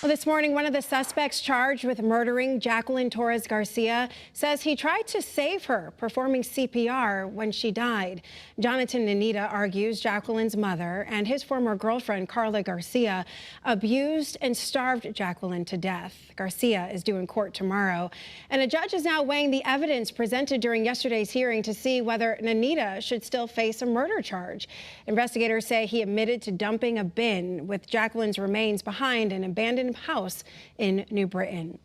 Well, this morning, one of the suspects charged with murdering Jacqueline Torres Garcia says he tried to save her, performing CPR when she died. Jonatan Nanita argues Jacqueline's mother and his former girlfriend, Carla Garcia, abused and starved Jacqueline to death. Garcia is due in court tomorrow, and a judge is now weighing the evidence presented during yesterday's hearing to see whether Nanita should still face a murder charge. Investigators say he admitted to dumping a bin with Jacqueline's remains behind an abandoned house in New Britain.